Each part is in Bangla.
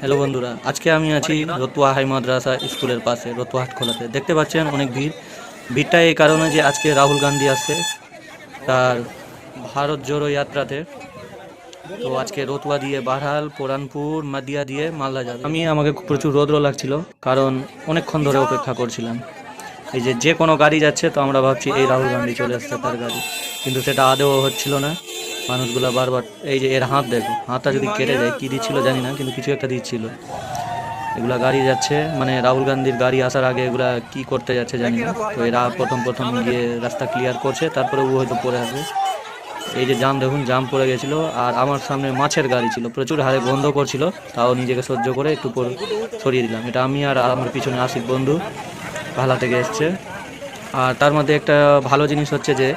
হ্যালো বন্ধুরা, আজকে আমি আছি রতুয়া হাই মাদ্রাসা স্কুলের পাশে রতুয়া হাটখোলাতে। দেখতে পাচ্ছেন অনেক ভিড়টা এই কারণে যে আজকে রাহুল গান্ধী আসছে তার ভারত জোড়ো যাত্রাতে। তো আজকে রতুয়া দিয়ে বারহাল, পুরানপুর, মাদিয়া দিয়ে মালদা যাবে। আমাকে প্রচুর রৌদ্র লাগছিল কারণ অনেকক্ষণ ধরে অপেক্ষা করছিলাম। এই যে কোনো গাড়ি যাচ্ছে তো আমরা ভাবছি এই রাহুল গান্ধী চলে আসছে তার গাড়ি, কিন্তু সেটা আদৌ হচ্ছিল না। মানুষগুলো বারবার এই যে এর হাত দেখো, হাতটা যদি কেটে যায়, কি দিচ্ছিল জানি না, কিন্তু কিছু একটা দিচ্ছিল। এগুলা গাড়ি যাচ্ছে, মানে রাহুল গান্ধীর গাড়ি আসার আগে এগুলা কি করতে যাচ্ছে জানি না। তো এরা প্রথম গিয়ে রাস্তা ক্লিয়ার করছে, তারপরে ও হয়তো পরে আসবে। এই যে জাম দেখুন, জাম পড়ে গেছিলো। আর আমার সামনে মাছের গাড়ি ছিল, প্রচুর হারে গন্ধ করছিল, তাও নিজেকে সহ্য করে একটু সরিয়ে দিলাম। এটা আমি আর আমার পিছনে আশিক বন্ধু ভালা থেকে এসছে। আর তার মধ্যে একটা ভালো জিনিস হচ্ছে যে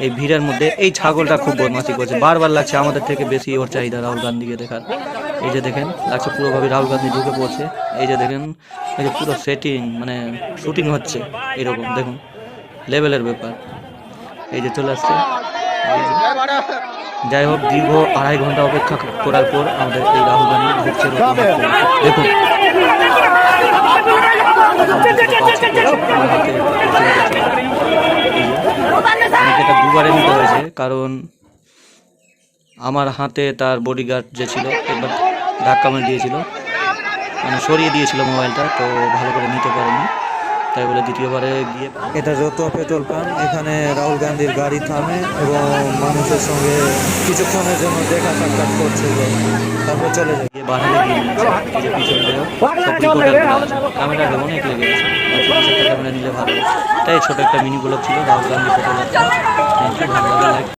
এই ভিড়ের মধ্যে এই ছাগলটা খুব বদমাশি করছে, বারবার লাগছে আমাদের থেকে বেশি ওর চাহিদা রাহুল গান্ধীকে দেখার। এই যে দেখেন, লাগছে পুরোভাবে রাহুল গান্ধী ঢুকে পড়ছে। এই যে দেখেন, এই যে পুরো সেটিং, মানে শুটিং হচ্ছে, এরকম দেখুন লেভেলের ব্যাপার। এই যে চলে আসছে। যাই হোক, দীর্ঘ 2.5 ঘন্টা অপেক্ষা করার পর আমাদের এই রাহুল গান্ধী ঢুকছে। দেখুন এটা দুবারে নিতে হয়েছে, কারণ আমার হাতে তার বডিগার্ড যে ছিল একবার ধাক্কা মেরে দিয়েছিল, মানে সরিয়ে দিয়েছিল মোবাইলটা, তো ভালো করে নিতে পারেনি, তাই বলে দ্বিতীয়বারে গিয়ে। এটা রতুয়া পেট্রোল পাম্প। এখানে রাহুল গান্ধীর গাড়ি থামে এবং মানুষের সঙ্গে কিছুক্ষণের জন্য দেখা সাক্ষাৎ করছিল, তারপর চলে যায়। গিয়ে বাড়ালে গিয়ে ক্যামেরা অনেক লেগে গেছে। ক্যামেরা নিলে ভালো। তাই ছোট একটা মিনি ব্লগ ছিল Rahul Gandhi petrol pump. Thank you, ভালো লাগে।